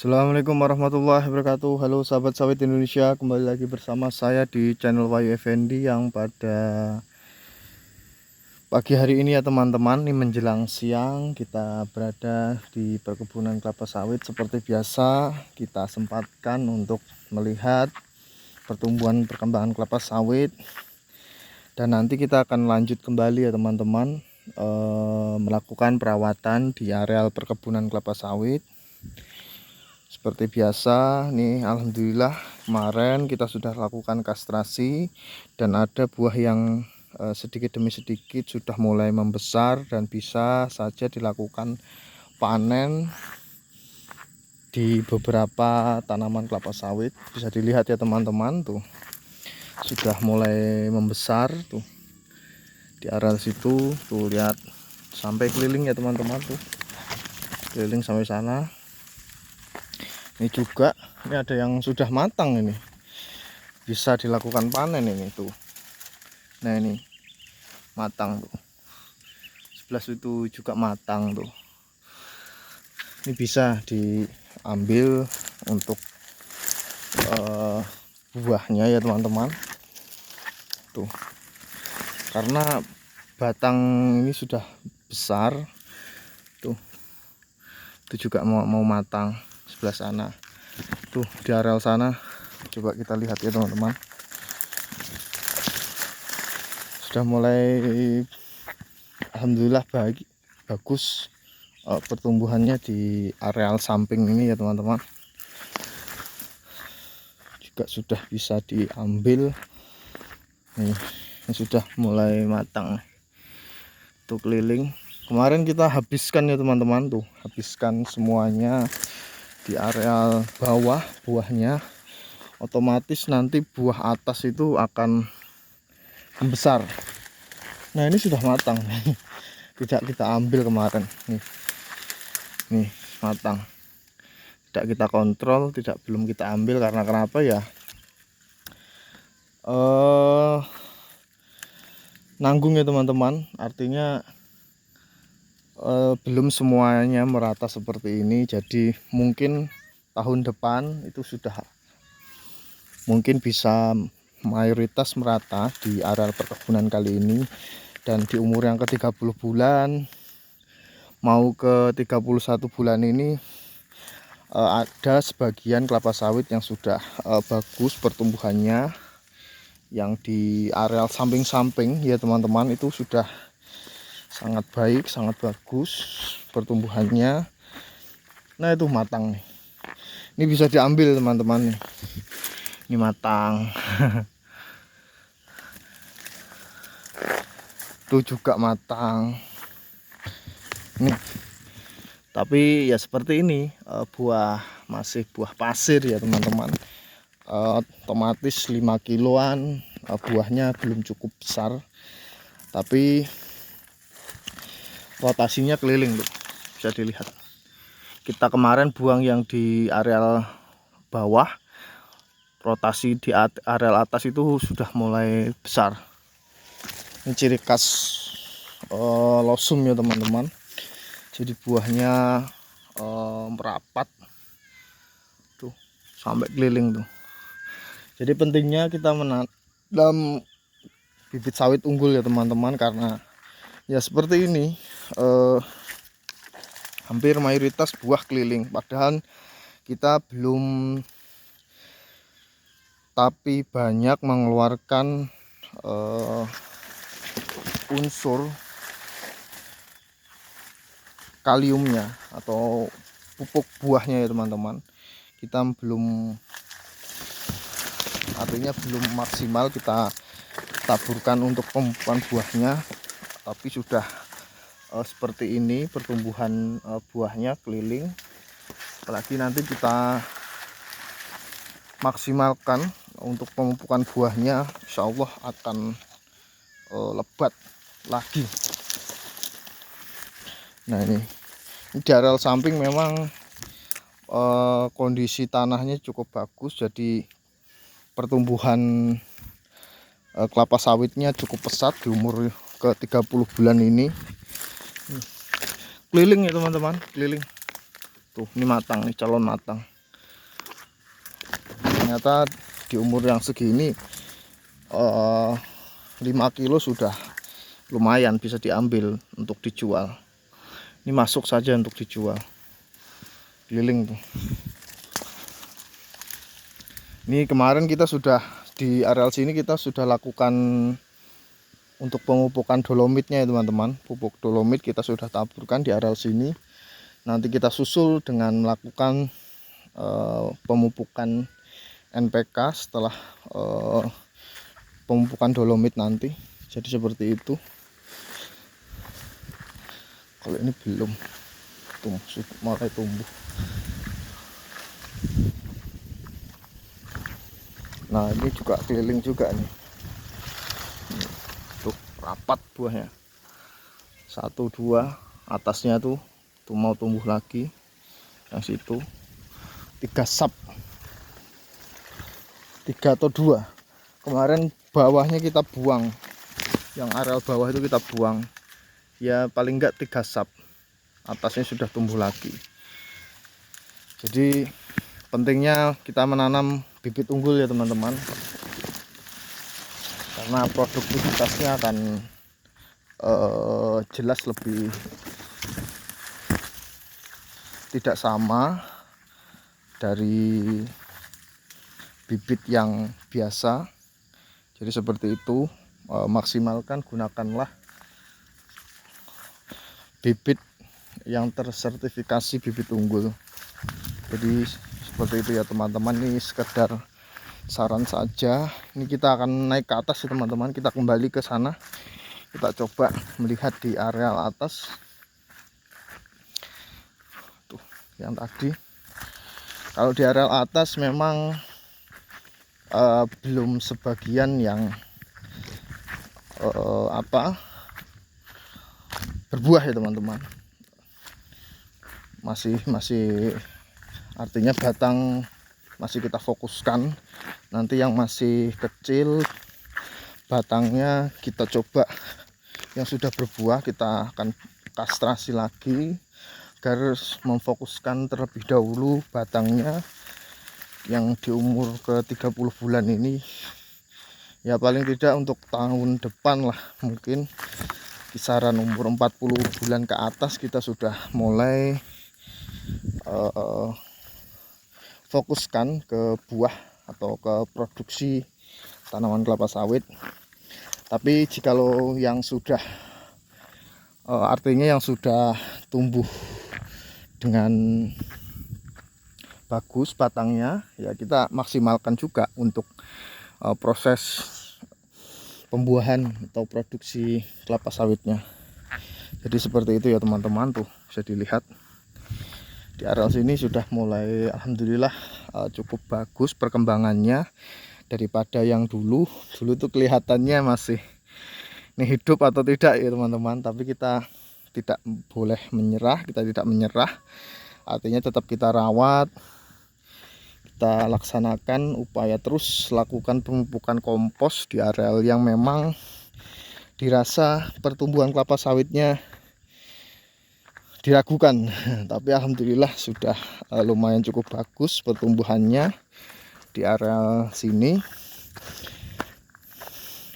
Assalamualaikum warahmatullahi wabarakatuh. Halo sahabat sawit Indonesia, kembali lagi bersama saya di channel Wahyu Effendi yang pada pagi hari ini ya teman-teman. Ini menjelang siang kita berada di perkebunan kelapa sawit. Seperti biasa kita sempatkan untuk melihat pertumbuhan perkembangan kelapa sawit. Dan nanti kita akan lanjut kembali ya teman-teman, melakukan perawatan di areal perkebunan kelapa sawit. Seperti biasa nih, alhamdulillah kemarin kita sudah lakukan kastrasi dan ada buah yang sedikit demi sedikit sudah mulai membesar dan bisa saja dilakukan panen di beberapa tanaman kelapa sawit. Bisa dilihat ya teman-teman, tuh sudah mulai membesar tuh di area situ, tuh lihat sampai keliling ya teman-teman, tuh keliling sampai sana. Ini juga, ini ada yang sudah matang, ini bisa dilakukan panen ini tuh. Nah ini matang tuh, sebelah itu juga matang tuh. Ini bisa diambil untuk buahnya ya teman-teman, tuh karena batang ini sudah besar tuh. Itu juga mau matang sebelah sana tuh, di areal sana. Coba kita lihat ya teman-teman, sudah mulai alhamdulillah bagus pertumbuhannya di areal samping ini ya teman-teman. Juga sudah bisa diambil nih, ini sudah mulai matang tuh keliling. Kemarin kita habiskan ya teman-teman, tuh habiskan semuanya di areal bawah buahnya. Otomatis nanti buah atas itu akan membesar. Nah ini sudah matang tidak kita ambil kemarin nih matang, tidak kita kontrol, belum kita ambil. Karena kenapa ya, nanggung ya teman-teman, artinya belum semuanya merata seperti ini. Jadi mungkin tahun depan itu sudah mungkin bisa mayoritas merata di areal perkebunan kali ini. Dan di umur yang ke 30 bulan mau ke 31 bulan ini ada sebagian kelapa sawit yang sudah bagus pertumbuhannya. Yang di areal samping-samping ya teman-teman, itu sudah sangat baik, sangat bagus pertumbuhannya. Nah itu matang nih, ini bisa diambil teman-teman nih. Ini matang itu juga matang nih. Tapi ya seperti ini, masih buah pasir ya teman-teman. Otomatis 5 kiloan, buahnya belum cukup besar, tapi rotasinya keliling tuh, bisa dilihat. Kita kemarin buang yang di areal bawah, rotasi di areal atas itu sudah mulai besar. Ini ciri khas losum ya teman-teman. Jadi buahnya merapat tuh sampai keliling tuh. Jadi pentingnya kita menanam bibit sawit unggul ya teman-teman, karena ya seperti ini, hampir mayoritas buah keliling, padahal kita belum, tapi banyak mengeluarkan unsur kaliumnya atau pupuk buahnya ya teman-teman. Kita belum, artinya belum maksimal kita taburkan untuk pemupukan buahnya, tapi sudah seperti ini pertumbuhan buahnya keliling. Apalagi nanti kita maksimalkan untuk pemupukan buahnya, insya Allah akan lebat lagi. Nah ini di areal samping memang kondisi tanahnya cukup bagus, jadi pertumbuhan kelapa sawitnya cukup pesat di umur ke 30 bulan ini. Keliling ya teman-teman, keliling tuh. Ini matang nih, calon matang. ternyata di umur yang segini 5 kilo sudah lumayan bisa diambil untuk dijual. Ini masuk saja untuk dijual. Keliling tuh. Ini kemarin kita sudah di areal sini kita sudah lakukan untuk pemupukan dolomitnya ya teman-teman. Pupuk dolomit kita sudah taburkan di areal sini. Nanti kita susul dengan melakukan pemupukan NPK setelah pemupukan dolomit nanti. Jadi seperti itu. Kalau ini belum mulai tumbuh. Nah ini juga keliling juga nih. Tuh rapat buahnya. 1, 2 atasnya tuh mau tumbuh lagi. Yang situ 3 sap. 3 atau 2. Kemarin bawahnya kita buang. Yang areal bawah itu kita buang. Ya paling enggak 3 sap. Atasnya sudah tumbuh lagi. Jadi pentingnya kita menanam bibit unggul ya teman-teman, karena produktivitasnya akan jelas lebih tidak sama dari bibit yang biasa. Jadi seperti itu, maksimalkan, gunakanlah bibit yang tersertifikasi bibit unggul. Jadi seperti itu ya teman-teman, ini sekedar saran saja. Ini kita akan naik ke atas ya teman-teman, kita kembali ke sana, kita coba melihat di areal atas tuh yang tadi. Kalau di areal atas memang belum sebagian yang berbuah ya teman-teman, masih artinya batang masih kita fokuskan. Nanti yang masih kecil batangnya kita coba, yang sudah berbuah kita akan kastrasi lagi agar memfokuskan terlebih dahulu batangnya yang di umur ke 30 bulan ini. Ya paling tidak untuk tahun depan lah, mungkin kisaran umur 40 bulan ke atas kita sudah mulai fokuskan ke buah atau ke produksi tanaman kelapa sawit. Tapi jikalau yang sudah artinya yang sudah tumbuh dengan bagus batangnya, ya kita maksimalkan juga untuk proses pembuahan atau produksi kelapa sawitnya. Jadi seperti itu ya teman-teman, tuh bisa dilihat di areal sini sudah mulai alhamdulillah cukup bagus perkembangannya daripada yang dulu tuh kelihatannya masih ini hidup atau tidak ya teman-teman. Tapi kita tidak boleh menyerah, kita tidak menyerah, artinya tetap kita rawat, kita laksanakan upaya terus lakukan pemupukan kompos di areal yang memang dirasa pertumbuhan kelapa sawitnya diragukan. Tapi alhamdulillah sudah lumayan cukup bagus pertumbuhannya di area sini.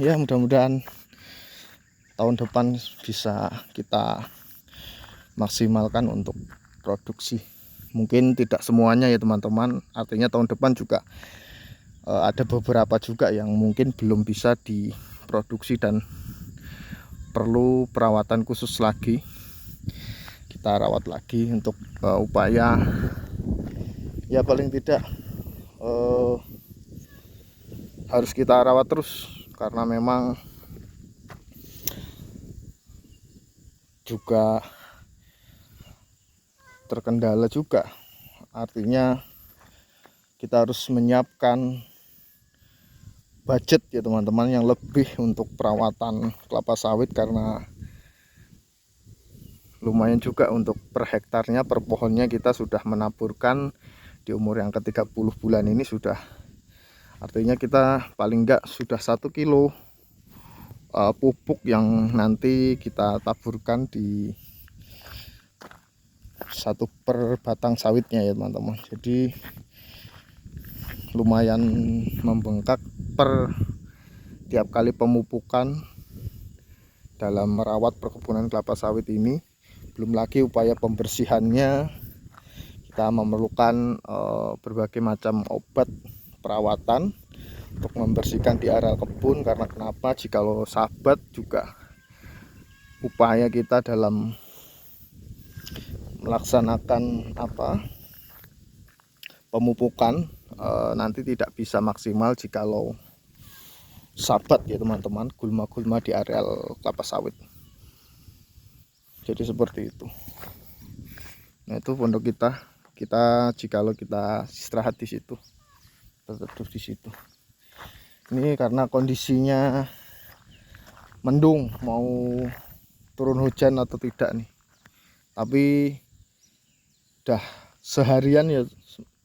Ya mudah-mudahan tahun depan bisa kita maksimalkan untuk produksi. Mungkin tidak semuanya ya teman-teman, artinya tahun depan juga ada beberapa juga yang mungkin belum bisa diproduksi dan perlu perawatan khusus lagi. Kita rawat lagi untuk upaya ya paling tidak harus kita rawat terus, karena memang juga terkendala juga, artinya kita harus menyiapkan budget ya teman-teman yang lebih untuk perawatan kelapa sawit, karena lumayan juga untuk per hektarnya, per pohonnya kita sudah menaburkan di umur yang ke 30 bulan ini sudah, artinya kita paling enggak sudah 1 kilo pupuk yang nanti kita taburkan di 1 per batang sawitnya ya teman-teman. Jadi lumayan membengkak per tiap kali pemupukan dalam merawat perkebunan kelapa sawit ini. Belum lagi upaya pembersihannya, kita memerlukan berbagai macam obat perawatan untuk membersihkan di areal kebun. Karena kenapa, jikalau sahabat juga upaya kita dalam melaksanakan pemupukan nanti tidak bisa maksimal jikalau sabat ya teman-teman, gulma-gulma di areal kelapa sawit. Jadi seperti itu. Nah itu pondok kita jikalau kita istirahat di situ, tetap di situ. Ini karena kondisinya mendung, mau turun hujan atau tidak nih. Tapi udah seharian ya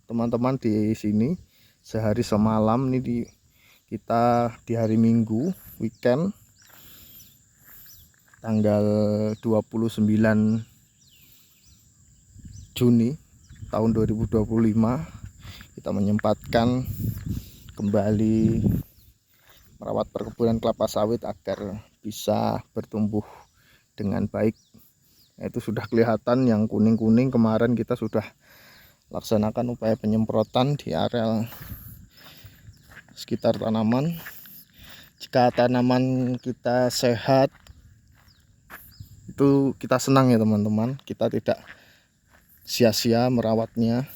teman-teman di sini, sehari semalam nih kita di hari Minggu weekend tanggal 29 Juni tahun 2025 kita menyempatkan kembali merawat perkebunan kelapa sawit agar bisa bertumbuh dengan baik. Itu sudah kelihatan yang kuning-kuning. Kemarin kita sudah laksanakan upaya penyemprotan di areal sekitar tanaman. Jika tanaman kita sehat, itu kita senang ya teman-teman. Kita tidak sia-sia merawatnya,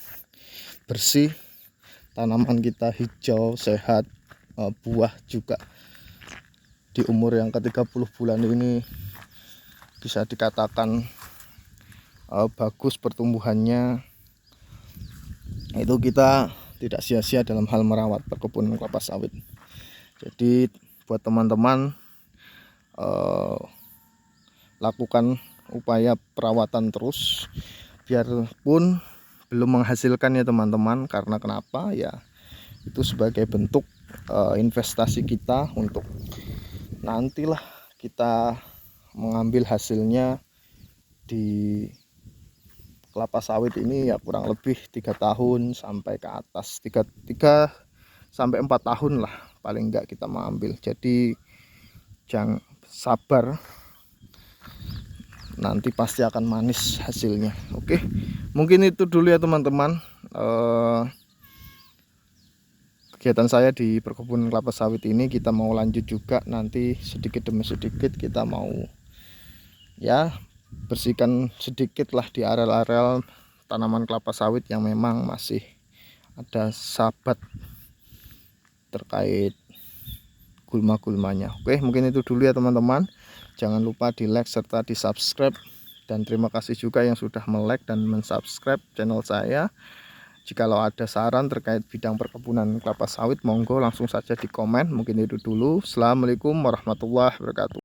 bersih, tanaman kita hijau, sehat, buah juga di umur yang ke-30 bulan ini bisa dikatakan bagus pertumbuhannya. Itu kita tidak sia-sia dalam hal merawat perkebunan kelapa sawit. Jadi buat teman-teman, lakukan upaya perawatan terus, biarpun belum menghasilkan ya teman-teman. Karena kenapa ya, itu sebagai bentuk investasi kita untuk nantilah kita mengambil hasilnya di kelapa sawit ini ya kurang lebih 3 tahun sampai ke atas, 3 sampai 4 tahun lah paling enggak kita mengambil. Jadi jangan sabar, nanti pasti akan manis hasilnya. Oke, mungkin itu dulu ya teman-teman kegiatan saya di perkebunan kelapa sawit ini. Kita mau lanjut juga nanti, sedikit demi sedikit kita mau ya bersihkan sedikit lah di areal-areal tanaman kelapa sawit yang memang masih ada sabat terkait gulma-gulmanya. Oke, mungkin itu dulu ya teman-teman. Jangan lupa di like serta di subscribe, dan terima kasih juga yang sudah like dan mensubscribe channel saya. Jikalau ada saran terkait bidang perkebunan kelapa sawit, monggo langsung saja di komen. Mungkin itu dulu. Assalamualaikum warahmatullahi wabarakatuh.